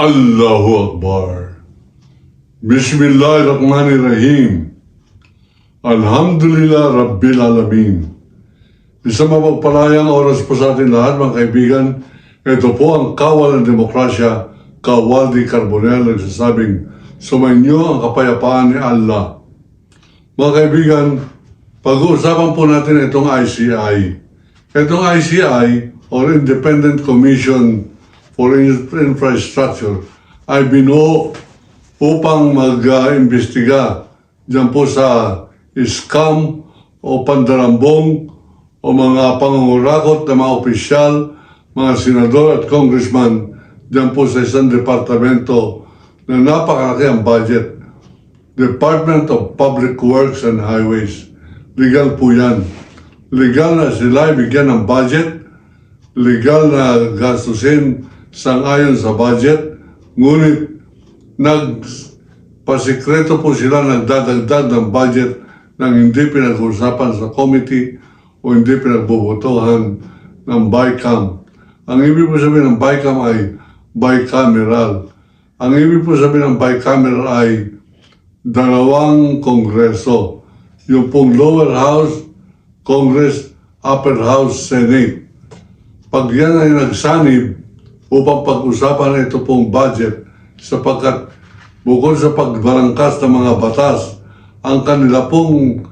Allahu Akbar. Bismillahirrahmanirrahim. Alhamdulillah Rabbil Alamin. Isang mapagpalayang oras po sa ating lahat, mga kaibigan. Ito po ang Kawal ng Demokrasya, Kawaldi Carbonell, nagsasabing, sumainyo ang kapayapaan ni Allah. Mga kaibigan, pag-uusapan po natin itong ICI. Itong ICI, or Independent Commission for Infrastructure, ay binuo upang mag-imbestiga dyan po sa scam o pandarambong o mga pangungurakot na mga opisyal, mga senador at congressman dyan po sa isang departamento na napakalaki ang budget. Department of Public Works and Highways. Legal po yan. Legal na sila ibigyan ng budget, legal na gastusin sang-ayon sa budget, ngunit nagpasikreto po sila, nagdadagdag ng budget nang hindi pinag-usapan sa committee o hindi pinagbubutuhan ng BICAM. Ang ibig po sabihin ng BICAM ay bicameral. Ang ibig po sabihin ng bicameral ay dalawang kongreso. Yung pong lower house, Congress, upper house, Senate. Pag yan ay nagsanib upang pag-usapan ito pong budget, sapagkat bukod sa pagbalangkas ng mga batas, ang kanila pong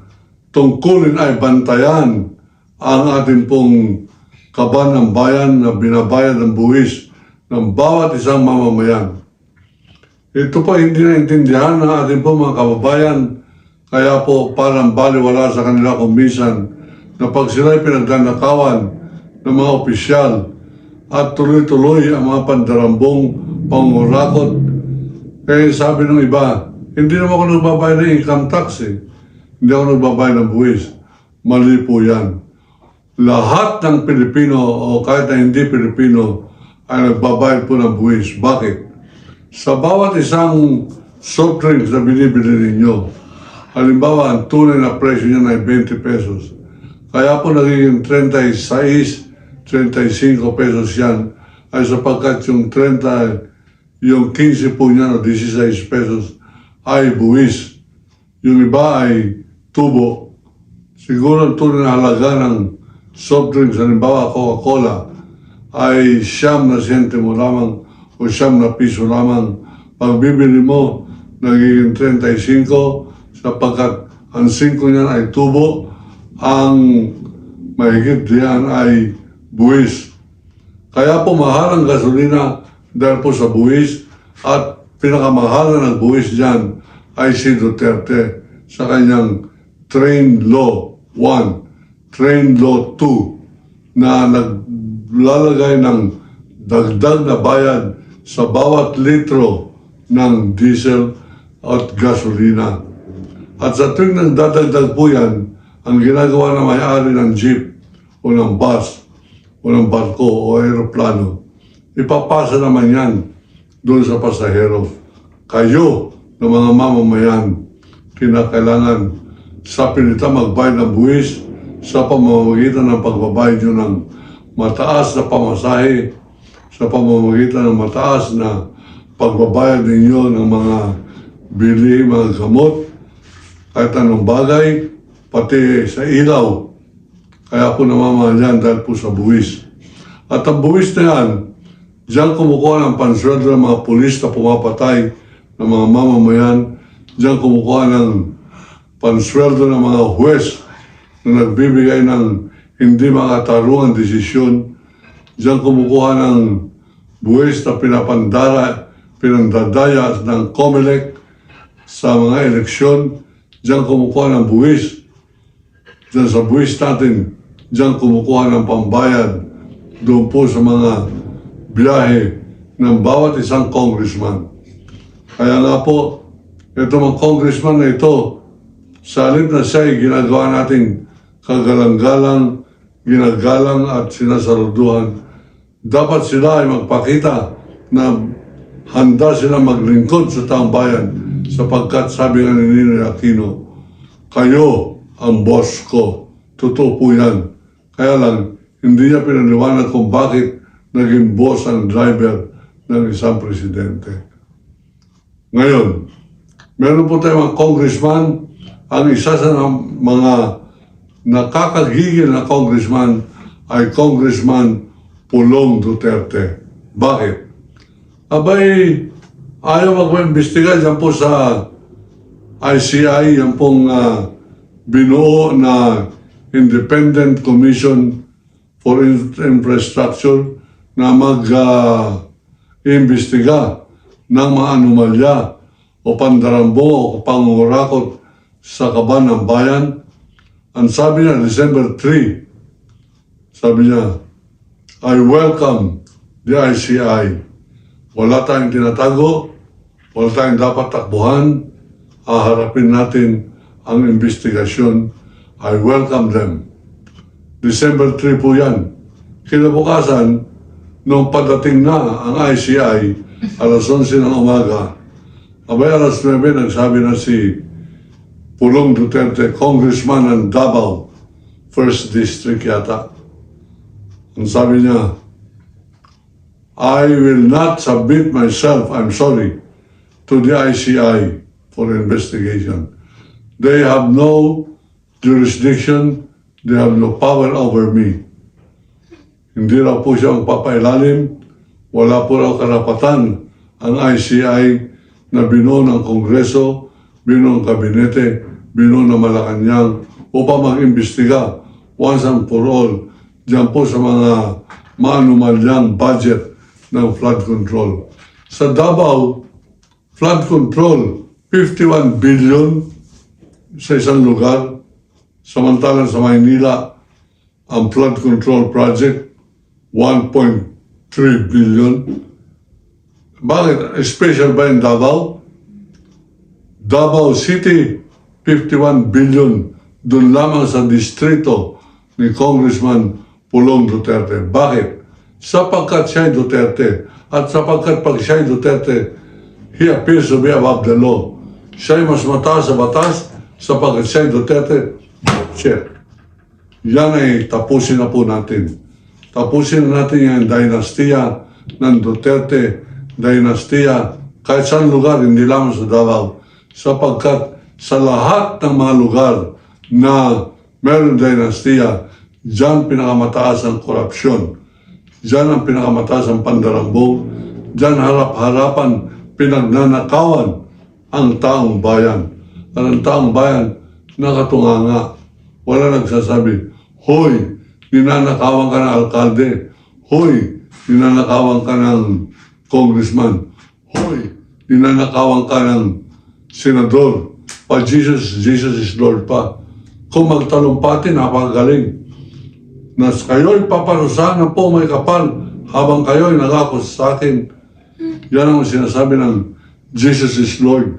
tungkulin ay bantayan ang ating pong kaban ng bayan na binabayad ng buwis ng bawat isang mamamayan. Ito pa hindi naintindihan ng ating pong mga kababayan, kaya po parang baliwala sa kanila kung minsan na pag sila'y pinagdanakawan ng mga opisyal at tuloy-tuloy ang mga pandarambong pangurakot. Kaya sabi ng iba, hindi naman ako nagbabayad ng income tax eh. Hindi ako nagbabayad ng buwis. Mali po yan. Lahat ng Pilipino o kahit na hindi Pilipino ay nagbabayad po ng buwis. Bakit? Sa bawat isang soft drinks na binibili ninyo, halimbawa ang tunay na presyo niya ay 20 pesos. Kaya po nagiging 36, 35 pesos yan ay sapagkat yung 15 po niya o 16 pesos ay buwis. Yung iba ay tubo. Siguro ang tunay na halaga ng soft drinks, halimbawa Coca-Cola, ay 9 sentimo lamang o 9 piso lamang. Pag bibili mo, nagiging 35 sapagkat ang 5 niyan ay tubo, ang mahigit diyan ay buwis. Kaya po mahal ang gasolina dahil po sa buwis, at pinakamahal na nagbuwis dyan ay si Duterte sa kanyang Train Law 1, Train Law 2 na naglalagay ng dagdag na bayad sa bawat litro ng diesel at gasolina. At sa tuwing nagdadagdag po yan, ang ginagawa na may-ari ng jeep o ng bus o ng barko o aeroplano, ipapasa naman yan doon sa pasahero. Kayo na mga mamamayan, kinakailangan sa pinita magbayad ng buwis sa pamamagitan ng pagbabayad nyo ng mataas na pamasahe, sa pamamagitan ng mataas na pagbabayad ninyo ng mga bili, mga gamot, kahit anong bagay, pati sa ilaw. Kaya po namamahal yan dahil po sa buwis. At ang buwis na yan, diyan kumukuha ng pansweldo ng mga pulis na pumapatay ng mga mamamayan. Diyan kumukuha ng pansweldo ng mga huwes na nagbibigay ng hindi makatarungang desisyon. Diyan kumukuha ng buwis na pinandadaya ng COMELEC sa mga eleksyon. Diyan kumukuha ng buwis. Diyan sa buwis natin, diyan kumukuha ng pambayad doon po sa mga biyahe ng bawat isang congressman. Kaya nga po, ito mga congressman na ito, sa halip na siya ay ginagawa nating kagalang-galang, ginagalang at sinasaluduhan, dapat sila ay magpakita na handa sila maglingkod sa taong bayan sapagkat sabi nga ni Ninoy Aquino, kayo ang boss ko. Totoo po yan. Kaya lang, hindi niya pinaliwanag kung bakit naging boss ang driver ng isang presidente. Ngayon, meron po tayong mga congressman. Ang isa sa mga nakakagigil na congressman ay Congressman Pulong Duterte. Bakit? Abay, ayaw mag-imbestiga dyan po sa ICI, yan pong binuo na Independent Commission for Infrastructure na mag-imbestiga ng mga anomalya o pandarambo o pangurakot sa kaban ng bayan. Ang sabi niya, December 3, sabi niya, I welcome the ICI. Wala tayong tinatago, wala tayong dapat takbuhan, haharapin natin ang investigasyon. I welcome them. December 3 po yan. Kinabukasan, nung padating na ang ICI, alas 11 ng umaga, abay alas 9, nagsabi na si Pulong Duterte, Congressman ng Davao, 1st District yata. Ang sabi niya, I will not submit myself, I'm sorry, to the ICI for investigation. They have no jurisdiction, they have no power over me. Hindi raw po siya magpapailalim, wala po raw karapatan ang ICI na binuo ng Kongreso, binuo ng Kabinete, binuo ng Malacanang upang mag-imbestiga once and for all dyan po sa mga maanumalyang budget ng flood control. Sa Davao, flood control, 51 billion sa isang lugar. Samantalang sa Maynila, ang flood control project, 1.3 billion. Bakit? Special ba in Davao? Davao City, 51 billion. Doon lamang sa distrito ni Congressman Pulong Duterte. Bakit? Sapagkat siya'y Duterte. At sapagkat pag siya'y Duterte, he appears to be above the law. Siya'y mas mataas sa batas, sapagkat siya'y Duterte. Check. Yan ay tapusin na po natin. Tapusin na natin yung dinastiya ng Duterte, dinastiya, kahit saan lugar, hindi lamang sa Davao. Sapagkat sa lahat ng mga lugar na meron dinastiya, diyan pinakamataas ang korupsyon. Diyan ang pinakamataas ang pandarambong. Diyan harap-harapan pinagnanakawan ang taong bayan. At ang taong bayan nakatunganga. Wala nagsasabi, hoy, ninanakawan ka ng alkalde. Hoy, ninanakawan ka ng congressman. Hoy, ninanakawan ka ng senador. Pa Jesus is Lord pa. Kung magtalumpati, napakagaling. Na kayo'y paparusahan na po may kapal habang kayo'y nangako sa akin. Yan ang sinasabi ng Jesus is Lord.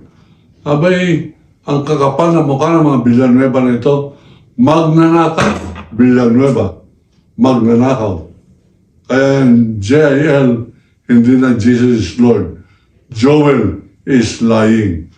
Abay, ang kakapal na mukha ng mga Villanueva na ito, magnanakaw. Villanueva, magnanakaw. Kaya JIL, hindi na Jesus is Lord. Joel is lying.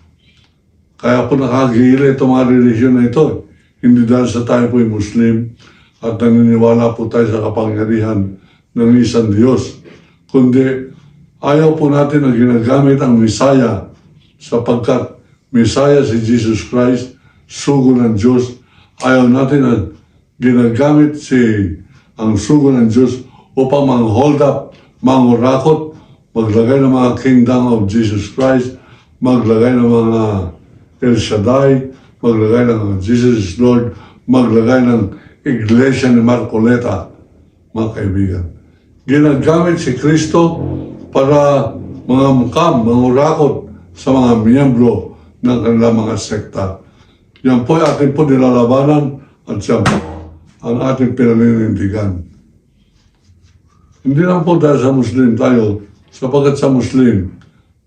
Kaya po nakagili itong mga religion na ito. Hindi dahil sa tayo po'y Muslim at naniniwala po tayo sa kapangyarihan ng isang Diyos. Kundi ayaw po natin na ginagamit ang Messiah sapagkat Messiah si Jesus Christ, sugo ng Diyos. Ayaw natin na ginagamit ang sugo ng Diyos upang mang-hold up, mangurakot, maglagay ng mga kingdom of Jesus Christ, maglagay ng mga El Shaddai, maglagay ng Jesus is Lord, maglagay ng Iglesia ni Marcoleta, mga kaibigan. Ginagamit si Kristo para mga mukam, mangurakot sa mga miyembro ng kanilang mga sekta. Yan po ay ating po nilalabanan at siya ang ating pinaninindigan. Hindi lang po dahil sa Muslim tayo, sapagkat sa Muslim,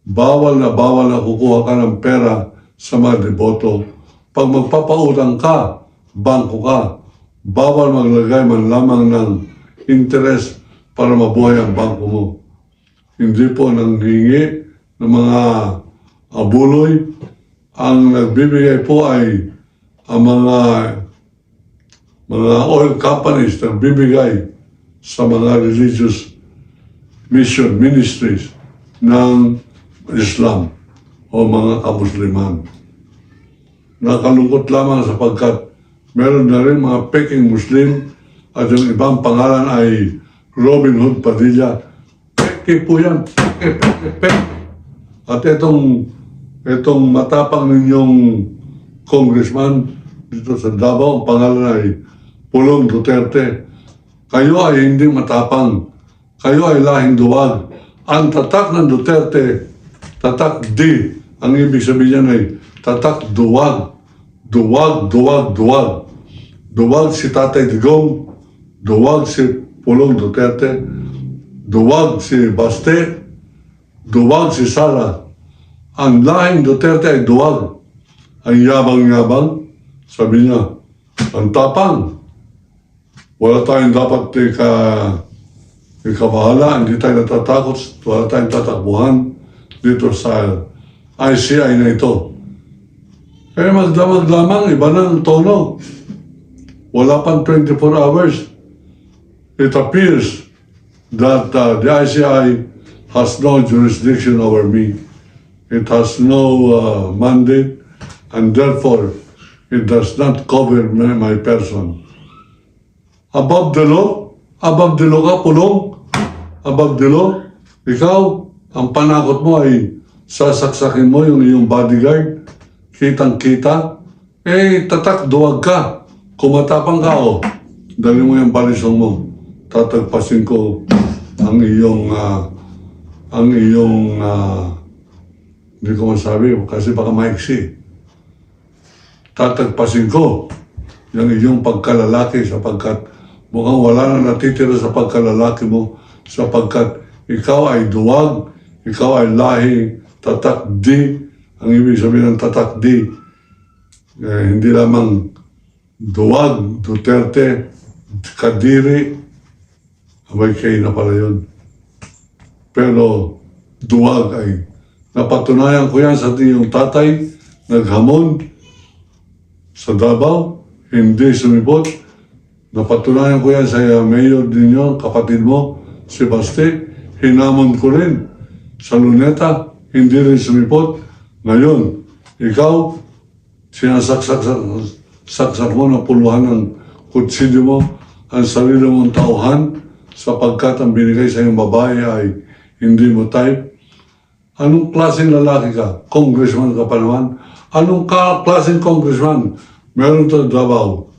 bawal na kukuha ka ng pera sa mga deboto. Pag magpapautang ka, bangko ka, bawal maglagay man lamang ng interest para mabuhay ang bangko mo. Hindi po nanghingi ng mga abuloy. Ang nagbibigay po ay ang mga oil companies nagbibigay sa mga religious mission ministries ng Islam o mga kamusliman. Nakalungkot lamang sapagkat meron na rin mga peking Muslim at yung ibang pangalan ay Robin Hood Padilla. Peke po yan. Peke. At itong matapang ninyong congressman dito sa Davao, ang pangalan ay Pulong Duterte. Kayo ay hindi matapang. Kayo ay lahing duwag. Ang tatak ng Duterte, tatak D. Ang ibig sabihin ay tatak duwag. Duwag. Duwag si Tatay Digong. Duwag si Pulong Duterte. Duwag si Baste. Duwag si Sara. Ang lahing Duterte ay duwag. Ang yabang-yabang, sabi niya, ang tapang. Wala tayong dapat ikabahala, hindi tayo natatakot, wala tayong tatakbuhan dito sa ICI na ito. Kaya magdamag lamang, iba na ang tono. Wala pang 24 hours. It appears that the ICI has no jurisdiction over me. It has no mandate, and therefore, it does not cover my person. Above the law? Above the law ka, Pulong? Above the law? Ikaw, ang panakot mo ay sasaksakin mo yung iyong bodyguard, kitang-kita, tatak, duwag ka. Kumatapang ka, dali mo yung balisong mo. Tatagpasin ko ang iyong, hindi ko masabi kasi baka maiksi. Tatagpasin ko yung iyong pagkalalaki sapagkat mukhang wala na natitira sa pagkalalaki mo sapagkat ikaw ay duwag, ikaw ay lahi, tatak D. Ang ibig sabihin ng tatak D, hindi lamang duwag, Duterte, Kadiri, abay kayo na pala yun. Pero duwag ay napatunayan ko yan sa iyong tatay, naghamon sa Davao, hindi sumipot. Napatunayan ko yan sa mayor ninyo, kapatid mo, si Baste. Hinamon ko rin sa Luneta, hindi rin sumipot. Ngayon, ikaw, sinasaksak mo na puluhan ng kutsilyo mo, ang sarili mong tauhan, sapagkat ang binigay sa iyong babae ay hindi mo type. Anong klaseng lalaki ka? Congressman ka pa naman? Anong klaseng congressman? Meron to Davao.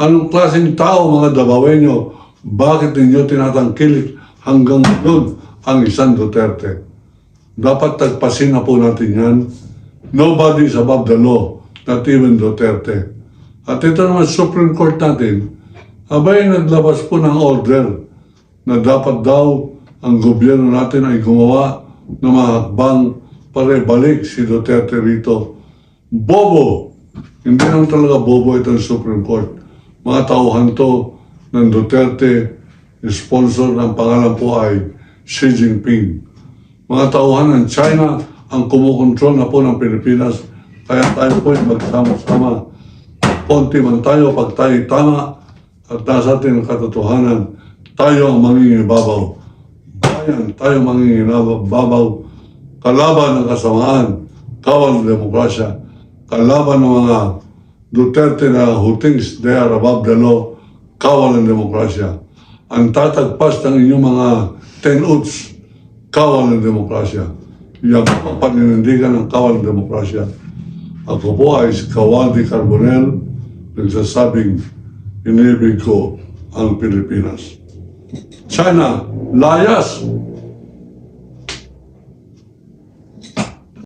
Anong klaseng tao mga Davaoenyo? Bakit ninyo tinatangkilik hanggang doon ang isang Duterte? Dapat tagpasin na po natin yan. Nobody is above the law, not even Duterte. At ito naman Supreme Court natin, abay naglabas po ng order na dapat daw ang gobyerno natin ay gumawa ng mga hakbang para ibalik si Duterte rito. Bobo! Hindi naman talaga bobo itong Supreme Court. Mga tauhan to ng Duterte, sponsor ng pangalan po ay Xi Jinping. Mga tauhan ng China ang kumukontrol na po ng Pilipinas. Kaya tayo po ay magsama-sama. Konti man tayo pag tayo tama at nasa atin ang katotohanan, tayo ang mangingibabaw. Bayan, tayo mangingibabaw. Kalaban ng kasamaan, kawal ng demokrasya. Kalaban ng mga Duterte na who thinks they are above the law, kawal ng demokrasya. Ang tatagpas ng inyong mga 10 outs, kawal ng demokrasya. Yan ang paninindigan ng kawal ng demokrasya. Ako po ay si Kawaldi Carbonell, nagsasabing inibig ko ang Pilipinas. China, layas!